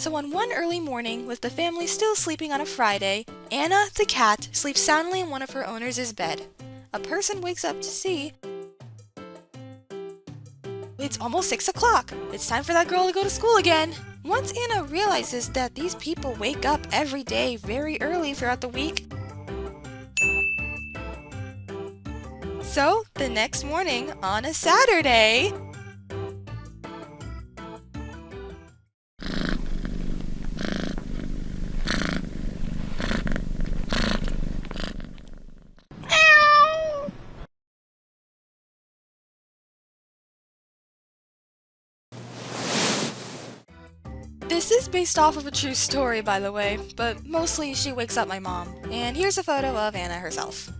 So on one early morning, with the family still sleeping on a Friday, Anna, the cat, sleeps soundly in one of her owners' bed. A person wakes up to see it's almost 6 o'clock. It's time for that girl to go to school again. Once Anna realizes that these people wake up every day very early throughout the week, so the next morning on a Saturday, this is based off of a true story, by the way, but mostly she wakes up my mom. And here's a photo of Anna herself.